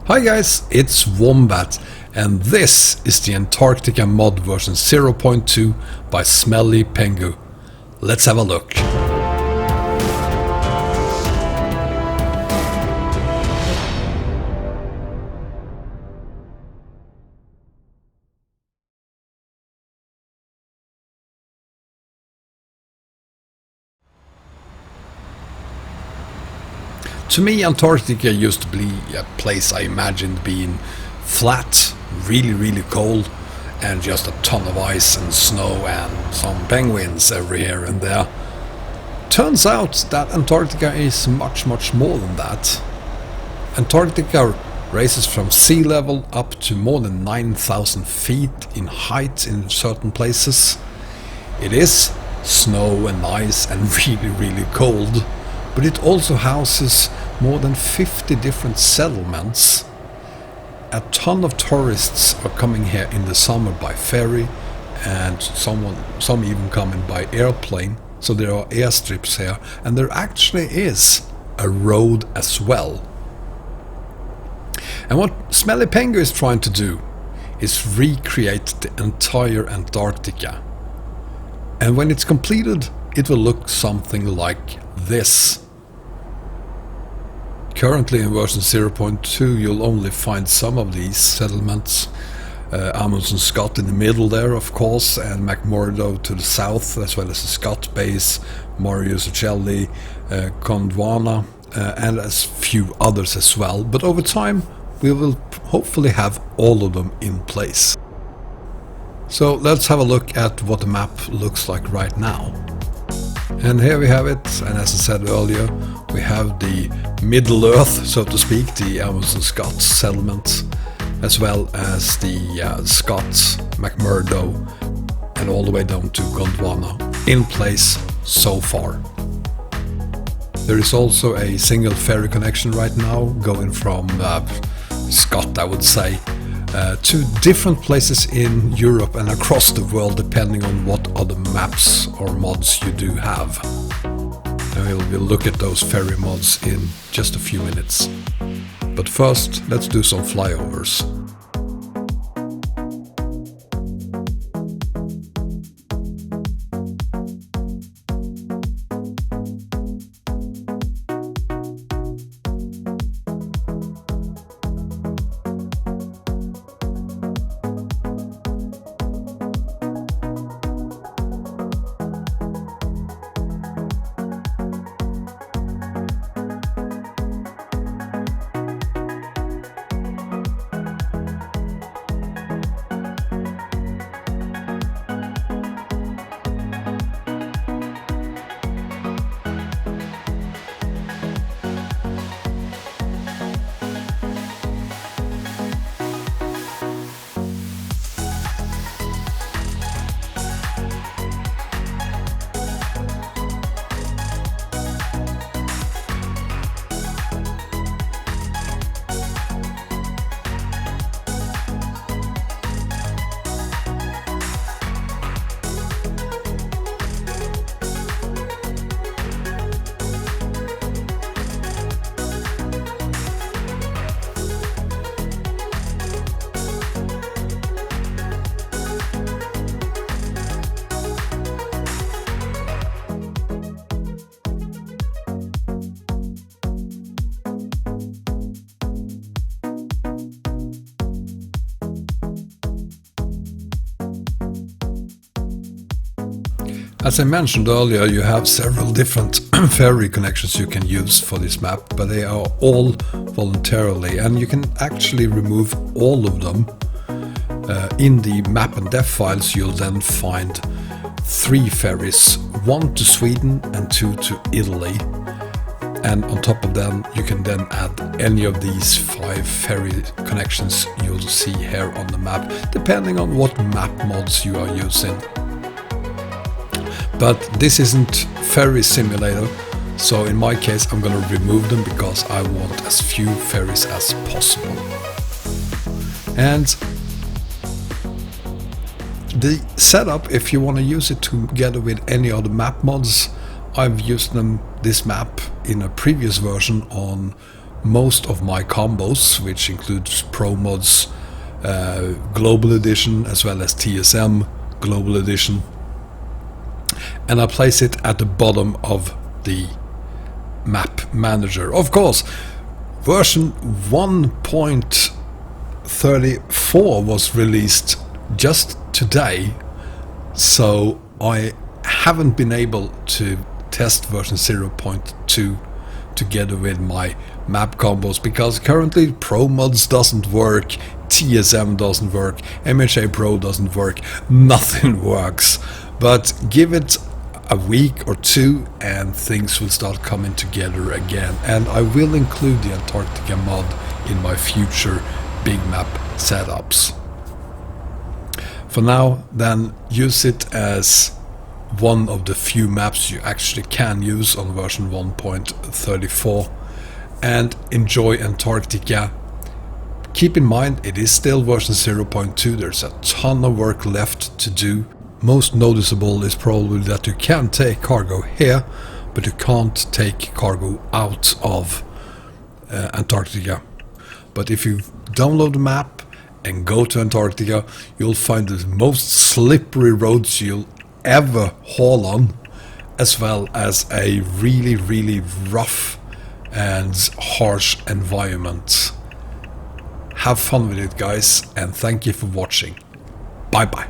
Hi guys, it's Wombat, and this is the Antarctica mod version 0.2 by Smelly Pengu. Let's have a look. To me, Antarctica used to be a place I imagined being flat, really cold, and just a ton of ice and snow and some penguins every here and there. Turns out that Antarctica is much more than that. Antarctica raises from sea level up to more than 9,000 feet in height in certain places. It is snow and ice and really cold, but it also houses more than 50 different settlements. A ton of tourists are coming here in the summer by ferry, and some even coming by airplane, so there are airstrips here, and there actually is a road as well. And what Smelly Pengu is trying to do is recreate the entire Antarctica. And when it's completed, it will look something like this. Currently in version 0.2 you'll only find some of these settlements. Amundsen Scott in the middle there, of course, and McMurdo to the south, as well as the Scott base, Marius Uccelli, Gondwana, and a few others as well. But over time we will hopefully have all of them in place. So let's have a look at what the map looks like right now. And here we have it, and as I said earlier, we have the Middle Earth, so to speak, the Amundsen Scott settlement, as well as the Scott, McMurdo, and all the way down to Gondwana in place so far. There is also a single ferry connection right now going from Scott, I would say, to different places in Europe and across the world, depending on what other maps or mods you do have. And we'll look at those ferry mods in just a few minutes. But first, let's do some flyovers. As I mentioned earlier, you have several different ferry connections you can use for this map, but they are all voluntarily, and you can actually remove all of them. In the map and def files you'll then find 3 ferries, 1 to Sweden and 2 to Italy. And on top of them you can then add any of these 5 ferry connections you'll see here on the map, depending on what map mods you are using. But this isn't ferry simulator, so in my case I'm gonna remove them because I want as few ferries as possible. And the setup, if you want to use it together with any other map mods, I've used this map in a previous version on most of my combos, which includes Pro Mods, Global Edition, as well as TSM Global Edition, and I place it at the bottom of the map manager. Of course, version 1.34 was released just today, so I haven't been able to test version 0.2 together with my map combos, because currently Pro Mods doesn't work, TSM doesn't work, MHA Pro doesn't work, nothing works. But give it a week or two and things will start coming together again, and I will include the Antarctica mod in my future big map setups. For now, then, use it as one of the few maps you actually can use on version 1.34 and enjoy Antarctica. Keep in mind, it is still version 0.2, there's a ton of work left to do. Most noticeable is probably that you can take cargo here, but you can't take cargo out of Antarctica. But if you download the map and go to Antarctica, you'll find the most slippery roads you'll ever haul on, as well as a really, really rough and harsh environment. Have fun with it, guys, and thank you for watching. Bye bye.